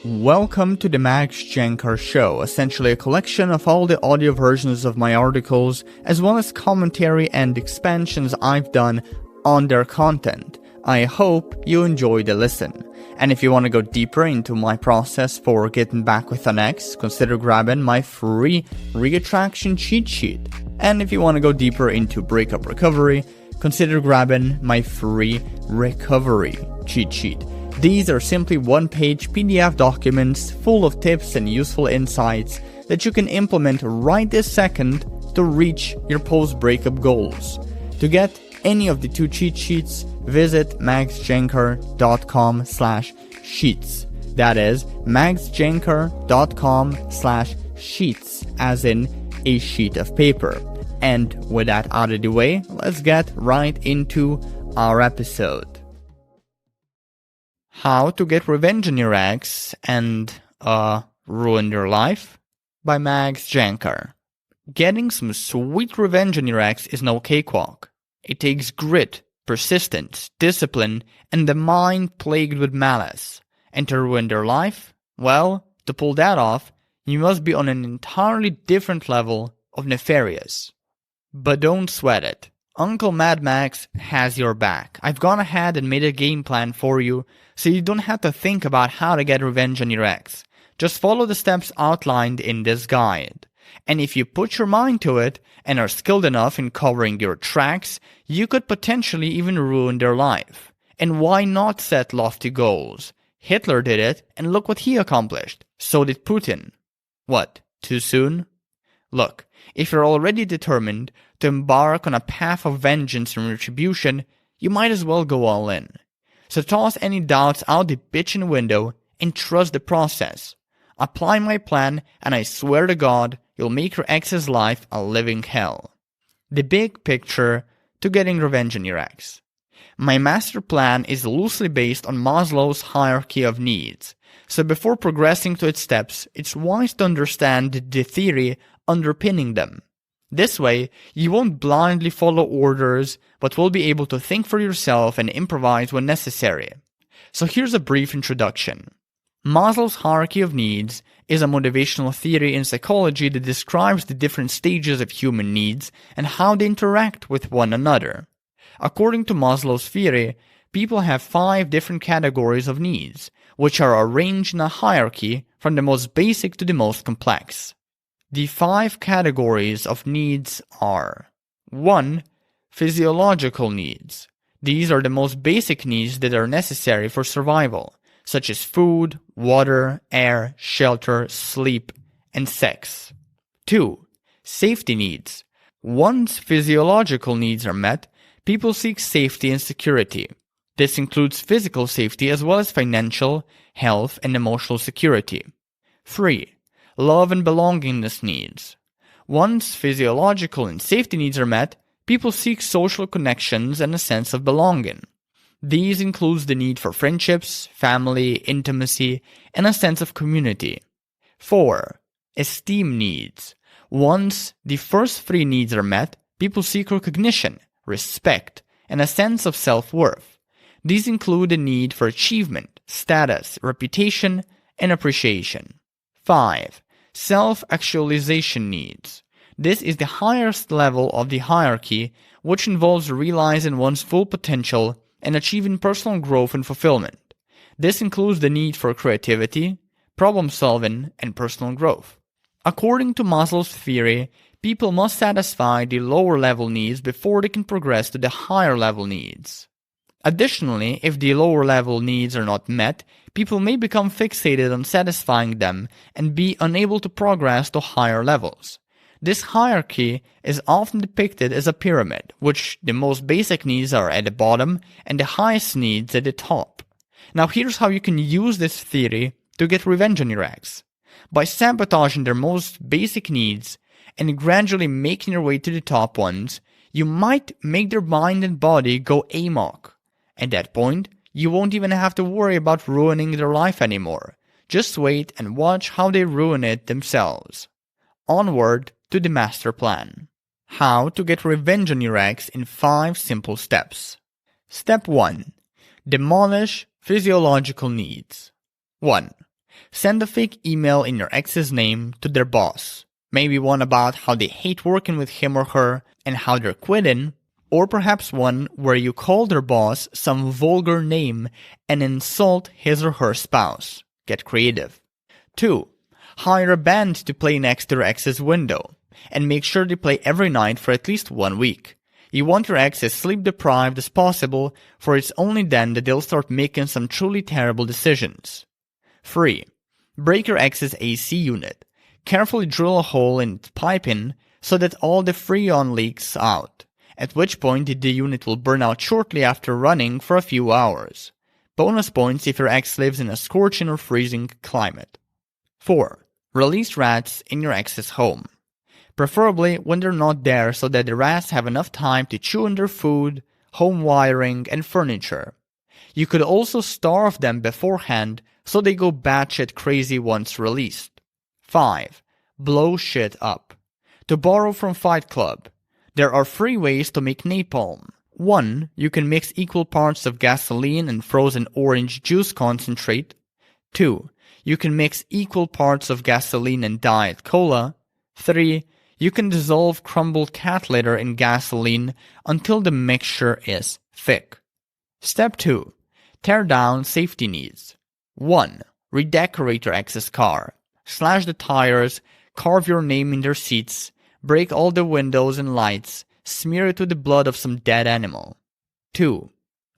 Welcome to the Max Jancar Show, essentially a collection of all the audio versions of my articles, as well as commentary and expansions I've done on their content. I hope you enjoy the listen. And if you want to go deeper into my process for getting back with an ex, consider grabbing my free re-attraction cheat sheet. And if you want to go deeper into breakup recovery, consider grabbing my free recovery cheat sheet. These are simply one-page PDF documents full of tips and useful insights that you can implement right this second to reach your post-breakup goals. To get any of the two cheat sheets, visit maxjancar.com/sheets. That is maxjancar.com/sheets, as in a sheet of paper. And with that out of the way, let's get right into our episode. How to Get Revenge on Your Ex and Ruin Your Life by Max Jancar. Getting some sweet revenge on your ex is no cakewalk. It takes grit, persistence, discipline, and the mind plagued with malice. And to ruin their life? Well, to pull that off, you must be on an entirely different level of nefarious. But don't sweat it. Uncle Mad Max has your back. I've gone ahead and made a game plan for you, so you don't have to think about how to get revenge on your ex. Just follow the steps outlined in this guide. And if you put your mind to it and are skilled enough in covering your tracks, you could potentially even ruin their life. And why not set lofty goals? Hitler did it, and look what he accomplished. So did Putin. What, too soon? Look, if you're already determined to embark on a path of vengeance and retribution, you might as well go all in. So toss any doubts out the bitchin' window and trust the process. Apply my plan and I swear to God, you'll make your ex's life a living hell. The big picture to getting revenge on your ex. My master plan is loosely based on Maslow's hierarchy of needs. So before progressing to its steps, it's wise to understand the theory underpinning them. This way, you won't blindly follow orders, but will be able to think for yourself and improvise when necessary. So here's a brief introduction. Maslow's hierarchy of needs is a motivational theory in psychology that describes the different stages of human needs and how they interact with one another. According to Maslow's theory, people have 5 different categories of needs, which are arranged in a hierarchy from the most basic to the most complex. The 5 categories of needs are 1. Physiological needs. These are the most basic needs that are necessary for survival, such as food, water, air, shelter, sleep, and sex. 2. Safety needs. Once physiological needs are met, people seek safety and security. This includes physical safety as well as financial, health, and emotional security. 3. Love and belongingness needs. Once physiological and safety needs are met, people seek social connections and a sense of belonging. These include the need for friendships, family, intimacy, and a sense of community. 4. Esteem needs. Once the first 3 needs are met, people seek recognition, respect, and a sense of self-worth. These include the need for achievement, status, reputation, and appreciation. 5. Self-actualization needs. This is the highest level of the hierarchy, which involves realizing one's full potential and achieving personal growth and fulfillment. This includes the need for creativity, problem-solving, and personal growth. According to Maslow's theory, people must satisfy the lower-level needs before they can progress to the higher-level needs. Additionally, if the lower-level needs are not met, people may become fixated on satisfying them and be unable to progress to higher levels. This hierarchy is often depicted as a pyramid, which the most basic needs are at the bottom and the highest needs at the top. Now here's how you can use this theory to get revenge on your ex. By sabotaging their most basic needs and gradually making your way to the top ones, you might make their mind and body go amok. At that point, you won't even have to worry about ruining their life anymore. Just wait and watch how they ruin it themselves. Onward to the master plan. How to get revenge on your ex in 5 simple steps. Step 1. Demolish physiological needs. 1. Send a fake email in your ex's name to their boss. Maybe one about how they hate working with him or her and how they're quitting, or perhaps one where you call their boss some vulgar name and insult his or her spouse. Get creative. 2. Hire a band to play next to your ex's window, and make sure they play every night for at least 1 week. You want your ex as sleep deprived as possible, for it's only then that they'll start making some truly terrible decisions. 3. Break your ex's AC unit. Carefully drill a hole in its piping so that all the freon leaks out, at which point the unit will burn out shortly after running for a few hours. Bonus points if your ex lives in a scorching or freezing climate. 4. Release rats in your ex's home. Preferably when they're not there so that the rats have enough time to chew on their food, home wiring, and furniture. You could also starve them beforehand so they go batshit crazy once released. 5. Blow shit up. To borrow from Fight Club, there are 3 ways to make napalm. 1. You can mix equal parts of gasoline and frozen orange juice concentrate. 2. You can mix equal parts of gasoline and Diet Cola. 3. You can dissolve crumbled cat litter in gasoline until the mixture is thick. Step 2. Tear down safety needs. 1. Redecorate your ex's car. Slash the tires, carve your name in their seats, break all the windows and lights, smear it with the blood of some dead animal. 2.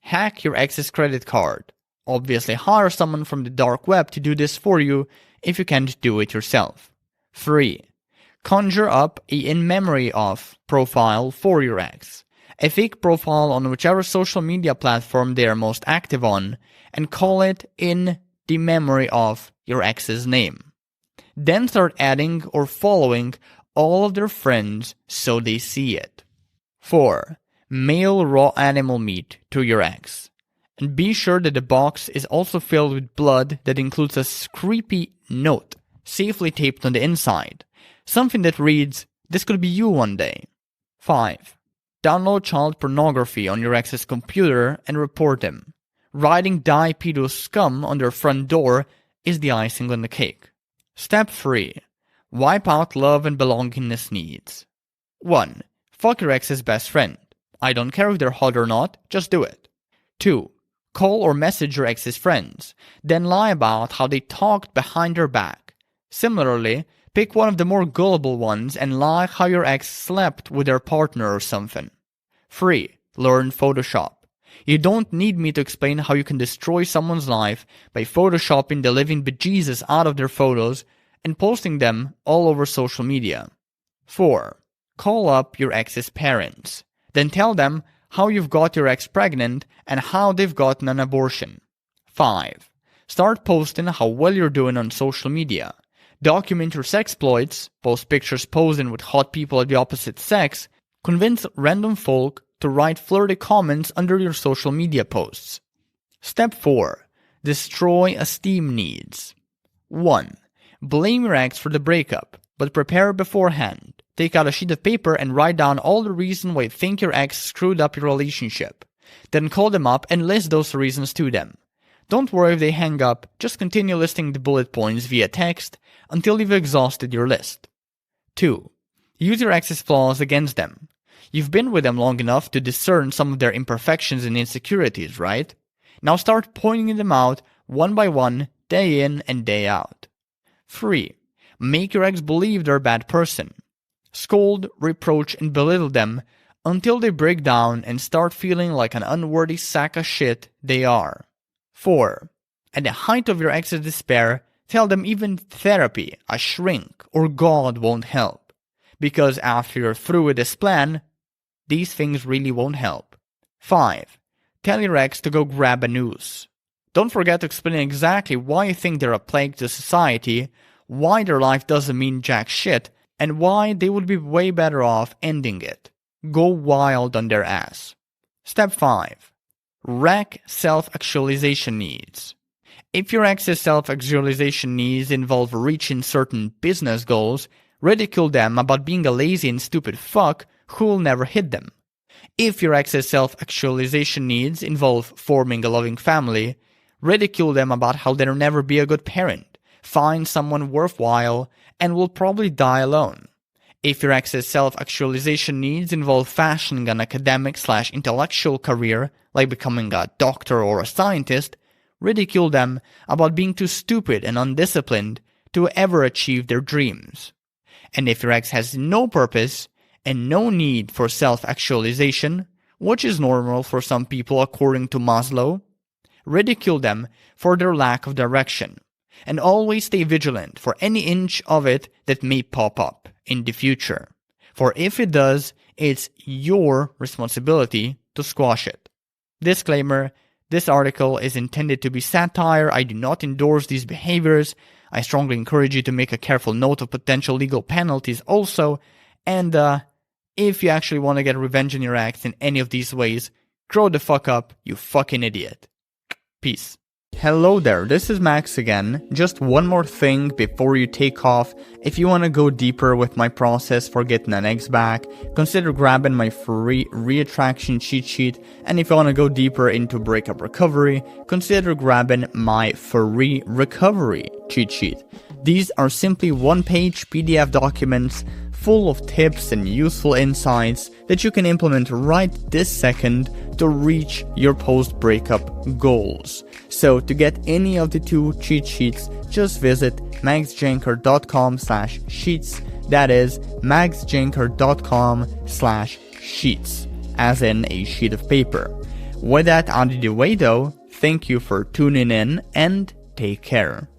Hack your ex's credit card. Obviously hire someone from the dark web to do this for you if you can't do it yourself. 3. Conjure up a in memory of profile for your ex. A fake profile on whichever social media platform they are most active on, and call it in the memory of your ex's name. Then start adding or following all of their friends so they see it. 4. Mail raw animal meat to your ex. And be sure that the box is also filled with blood that includes a creepy note safely taped on the inside. Something that reads, "This could be you one day." 5. Download child pornography on your ex's computer and report them. Writing "Die pedo scum" on their front door is the icing on the cake. Step 3. Wipe out love and belongingness needs. 1. Fuck your ex's best friend. I don't care if they're hot or not, just do it. 2. Call or message your ex's friends, then lie about how they talked behind your back. Similarly, pick one of the more gullible ones and lie how your ex slept with their partner or something. 3. Learn Photoshop. You don't need me to explain how you can destroy someone's life by photoshopping the living bejesus out of their photos and posting them all over social media. 4. Call up your ex's parents. Then tell them how you've got your ex pregnant and how they've gotten an abortion. 5. Start posting how well you're doing on social media. Document your sexploits, post pictures posing with hot people of the opposite sex, convince random folk to write flirty comments under your social media posts. Step 4. Destroy esteem needs. 1. Blame your ex for the breakup, but prepare beforehand. Take out a sheet of paper and write down all the reasons why you think your ex screwed up your relationship. Then call them up and list those reasons to them. Don't worry if they hang up, just continue listing the bullet points via text until you've exhausted your list. 2. Use your ex's flaws against them. You've been with them long enough to discern some of their imperfections and insecurities, right? Now start pointing them out one by one, day in and day out. 3. Make your ex believe they're a bad person. Scold, reproach, and belittle them until they break down and start feeling like an unworthy sack of shit they are. 4. At the height of your ex's despair, tell them even therapy, a shrink, or God won't help. Because after you're through with this plan, these things really won't help. 5. Tell your ex to go grab a noose. Don't forget to explain exactly why you think they're a plague to society, why their life doesn't mean jack shit, and why they would be way better off ending it. Go wild on their ass. Step 5. Wreck self-actualization needs. If your ex's self-actualization needs involve reaching certain business goals, ridicule them about being a lazy and stupid fuck who'll never hit them. If your ex's self-actualization needs involve forming a loving family, ridicule them about how they'll never be a good parent. find someone worthwhile, and will probably die alone. If your ex's self-actualization needs involve fashioning an academic/intellectual career, like becoming a doctor or a scientist, ridicule them about being too stupid and undisciplined to ever achieve their dreams. And if your ex has no purpose and no need for self-actualization, which is normal for some people according to Maslow, ridicule them for their lack of direction, and always stay vigilant for any inch of it that may pop up in the future. For if it does, it's your responsibility to squash it. Disclaimer: this article is intended to be satire. I do not endorse these behaviors. I strongly encourage you to make a careful note of potential legal penalties also. And if you actually want to get revenge on your ex in any of these ways, grow the fuck up, you fucking idiot. Peace. Hello there, this is Max again. Just one more thing before you take off. If you want to go deeper with my process for getting an ex back, consider grabbing my free reattraction cheat sheet. And if you want to go deeper into breakup recovery, consider grabbing my free recovery cheat sheet. These are simply one-page PDF documents full of tips and useful insights that you can implement right this second to reach your post-breakup goals. So to get any of the two cheat sheets, just visit maxjancar.com/sheets. That is maxjancar.com/sheets, as in a sheet of paper. With that out of the way though, thank you for tuning in and take care.